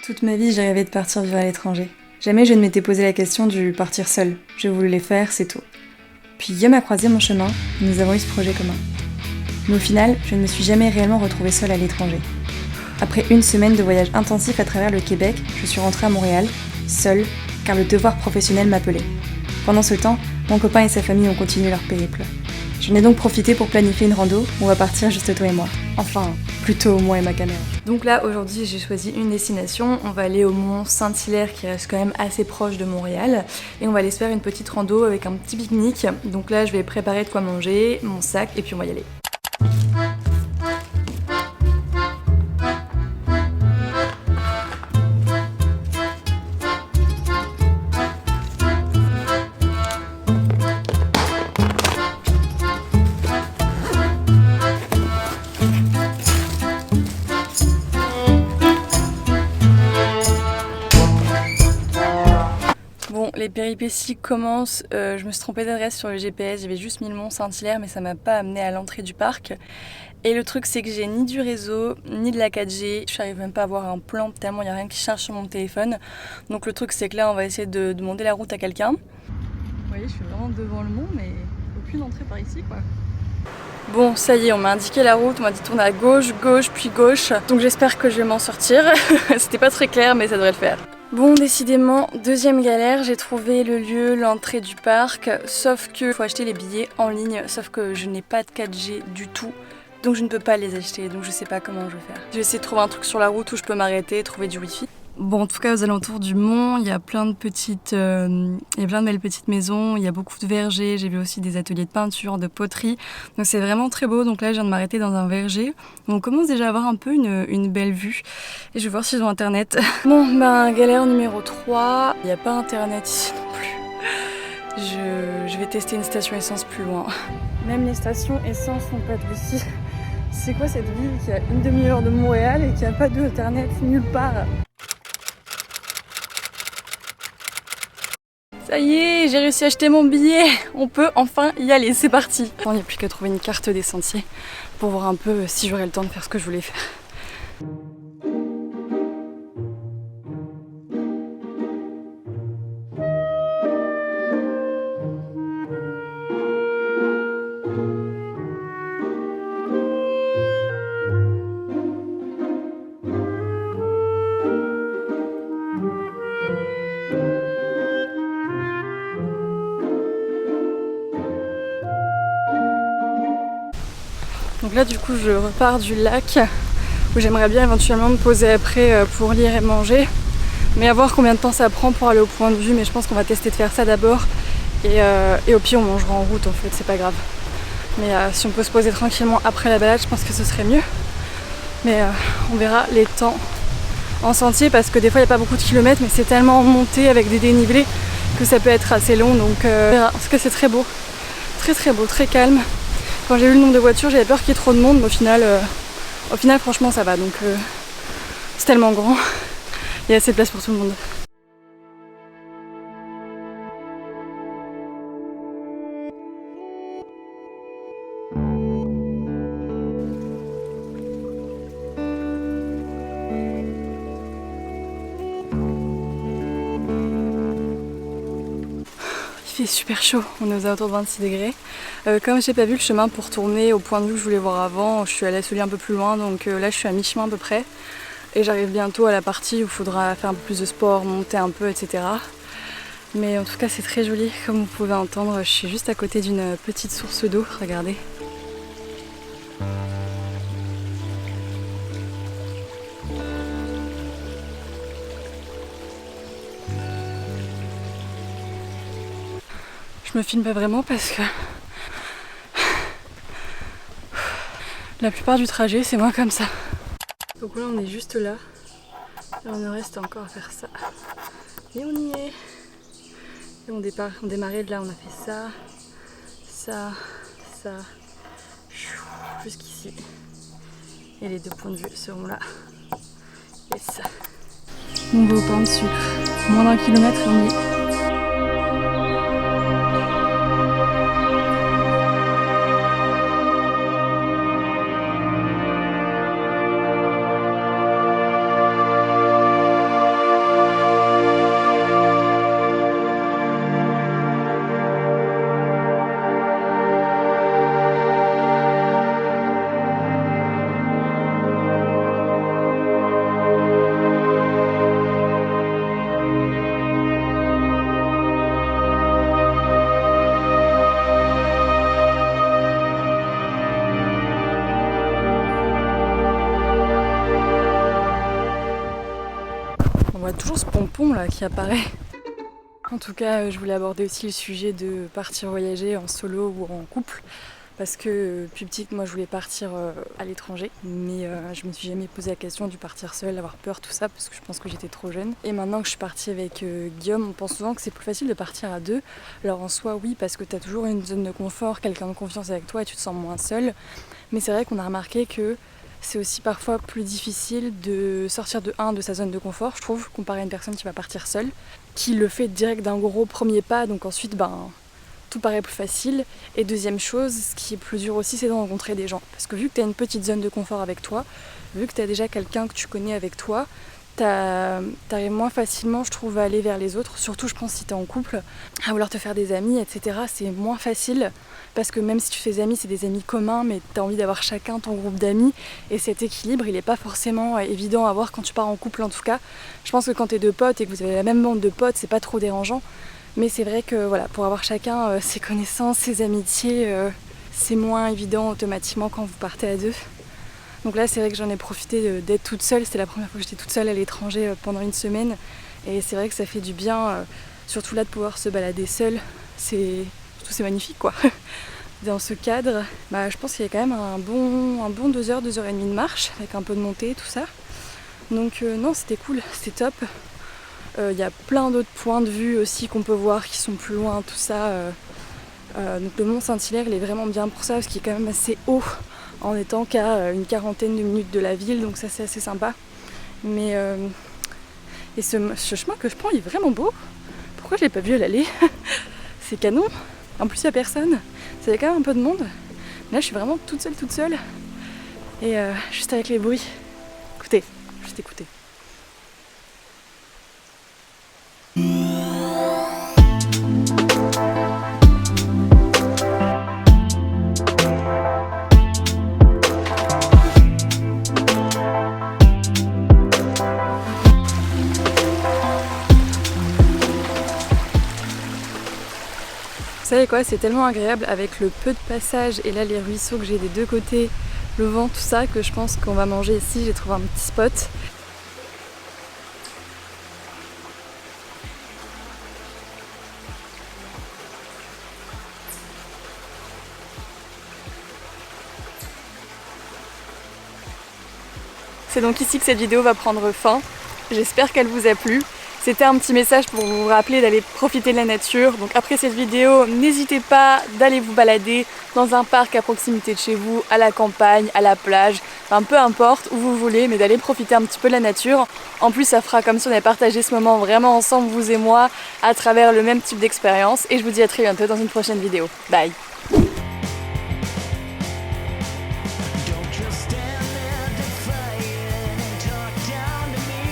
Toute ma vie, j'ai rêvé de partir vivre à l'étranger. Jamais je ne m'étais posé la question du partir seul. Je voulais le faire, c'est tout. Puis Guillaume a croisé mon chemin et nous avons eu ce projet commun. Mais au final, je ne me suis jamais réellement retrouvée seule à l'étranger. Après une semaine de voyage intensif à travers le Québec, je suis rentrée à Montréal, seule, car le devoir professionnel m'appelait. Pendant ce temps, mon copain et sa famille ont continué leur périple. J'en ai donc profité pour planifier une rando où on va partir juste toi et moi. Enfin, plutôt moi et ma caméra. Donc là, aujourd'hui, j'ai choisi une destination. On va aller au mont Saint-Hilaire qui reste quand même assez proche de Montréal. Et on va aller se faire une petite rando avec un petit pique-nique. Donc là, je vais préparer de quoi manger, mon sac, et puis on va y aller. Bon, les péripéties commencent, je me suis trompée d'adresse sur le GPS, j'avais juste mis le mont Saint-Hilaire mais ça m'a pas amené à l'entrée du parc. Et le truc c'est que j'ai ni du réseau, ni de la 4G, je n'arrive même pas à avoir un plan tellement il n'y a rien qui charge sur mon téléphone. Donc le truc c'est que là on va essayer de demander la route à quelqu'un. Vous voyez, je suis vraiment devant le mont mais aucune entrée par ici quoi. Bon, ça y est, on m'a indiqué la route, on m'a dit tourner à gauche, gauche, puis gauche. Donc j'espère que je vais m'en sortir. C'était pas très clair mais ça devrait le faire. Bon, décidément, deuxième galère, j'ai trouvé le lieu, l'entrée du parc, sauf que faut acheter les billets en ligne, sauf que je n'ai pas de 4G du tout, donc je ne peux pas les acheter, donc je sais pas comment je vais faire. Je vais essayer de trouver un truc sur la route où je peux m'arrêter et trouver du wifi. Bon, en tout cas, aux alentours du mont, il y a plein de belles petites maisons, il y a beaucoup de vergers, j'ai vu aussi des ateliers de peinture, de poterie, donc c'est vraiment très beau. Donc là, je viens de m'arrêter dans un verger, on commence déjà à avoir un peu une belle vue, et je vais voir s'ils ont internet. Bon, galère numéro 3, il n'y a pas internet ici non plus. Je vais tester une station essence plus loin. Même les stations essence n'ont pas de wifi. C'est quoi cette ville qui a une demi-heure de Montréal et qui n'a pas d'internet nulle part? Ça y est, j'ai réussi à acheter mon billet. On peut enfin y aller, c'est parti. Il n'y a plus qu'à trouver une carte des sentiers pour voir un peu si j'aurai le temps de faire ce que je voulais faire. Donc là du coup je repars du lac où j'aimerais bien éventuellement me poser après pour lire et manger, mais à voir combien de temps ça prend pour aller au point de vue. Mais je pense qu'on va tester de faire ça d'abord et au pire on mangera en route en fait, c'est pas grave. Mais si on peut se poser tranquillement après la balade, je pense que ce serait mieux. Mais on verra les temps en sentier parce que des fois il n'y a pas beaucoup de kilomètres, mais c'est tellement en montée avec des dénivelés que ça peut être assez long, donc on verra. Parce que c'est très beau, très calme. Quand j'ai vu le nombre de voitures, j'avais peur qu'il y ait trop de monde, mais au final franchement ça va, donc c'est tellement grand, il y a assez de place pour tout le monde. Il fait super chaud, on est aux alentours de 26 degrés. Comme j'ai pas vu le chemin pour tourner au point de vue que je voulais voir avant, je suis allée à celui un peu plus loin, donc là je suis à mi-chemin à peu près. Et j'arrive bientôt à la partie où il faudra faire un peu plus de sport, monter un peu, etc. Mais en tout cas c'est très joli, comme vous pouvez entendre, je suis juste à côté d'une petite source d'eau, regardez. Je me filme pas vraiment parce que la plupart du trajet c'est moi comme ça. Donc là on est juste là, et on reste encore à faire ça. Et on y est. Et on démarrait de là, on a fait ça, jusqu'ici. Et les deux points de vue seront là. Et ça. On va au pain de sucre. Moins d'1 kilomètre et on y est. On voit toujours ce pompon là qui apparaît. En tout cas, je voulais aborder aussi le sujet de partir voyager en solo ou en couple. Parce que plus petite, moi je voulais partir à l'étranger, mais je me suis jamais posé la question du partir seule, avoir peur, tout ça, parce que je pense que j'étais trop jeune. Et maintenant que je suis partie avec Guillaume, on pense souvent que c'est plus facile de partir à deux. Alors en soi, oui, parce que tu as toujours une zone de confort, quelqu'un de confiance avec toi et tu te sens moins seule. Mais c'est vrai qu'on a remarqué que c'est aussi parfois plus difficile de sortir de sa zone de confort, je trouve, comparé à une personne qui va partir seule, qui le fait direct d'un gros premier pas, donc ensuite, tout paraît plus facile. Et deuxième chose, ce qui est plus dur aussi, c'est de rencontrer des gens. Parce que vu que tu as une petite zone de confort avec toi, vu que tu as déjà quelqu'un que tu connais avec toi, t'arrives moins facilement, je trouve, à aller vers les autres. Surtout, je pense, si tu es en couple, à vouloir te faire des amis, etc. C'est moins facile. Parce que même si tu fais des amis, c'est des amis communs, mais tu as envie d'avoir chacun ton groupe d'amis. Et cet équilibre, il n'est pas forcément évident à avoir quand tu pars en couple, en tout cas. Je pense que quand tu es deux potes et que vous avez la même bande de potes, c'est pas trop dérangeant. Mais c'est vrai que voilà, pour avoir chacun ses connaissances, ses amitiés, c'est moins évident automatiquement quand vous partez à deux. Donc là, c'est vrai que j'en ai profité d'être toute seule. C'était la première fois que j'étais toute seule à l'étranger pendant une semaine. Et c'est vrai que ça fait du bien, surtout là, de pouvoir se balader seule. C'est magnifique, quoi. Dans ce cadre, je pense qu'il y a quand même un bon 2h, 2h30 de marche, avec un peu de montée, tout ça. Donc non, c'était cool, c'était top. Y a plein d'autres points de vue aussi qu'on peut voir qui sont plus loin, tout ça. Donc le mont Saint-Hilaire, il est vraiment bien pour ça, parce qu'il est quand même assez haut, en étant qu'à une quarantaine de minutes de la ville, donc ça c'est assez sympa. Mais et ce chemin que je prends, il est vraiment beau. Pourquoi je l'ai pas vu à l'aller? C'est canon. En plus, il n'y a personne. Ça y a quand même un peu de monde. Là, je suis vraiment toute seule. Et juste avec les bruits. Écoutez, juste écoutez. Vous savez quoi, c'est tellement agréable avec le peu de passage et là les ruisseaux que j'ai des deux côtés, le vent, tout ça, que je pense qu'on va manger ici. J'ai trouvé un petit spot. C'est donc ici que cette vidéo va prendre fin. J'espère qu'elle vous a plu. C'était un petit message pour vous rappeler d'aller profiter de la nature. Donc après cette vidéo, n'hésitez pas d'aller vous balader dans un parc à proximité de chez vous, à la campagne, à la plage, enfin peu importe où vous voulez, mais d'aller profiter un petit peu de la nature. En plus, ça fera comme si on avait partagé ce moment vraiment ensemble, vous et moi, à travers le même type d'expérience. Et je vous dis à très bientôt dans une prochaine vidéo. Bye!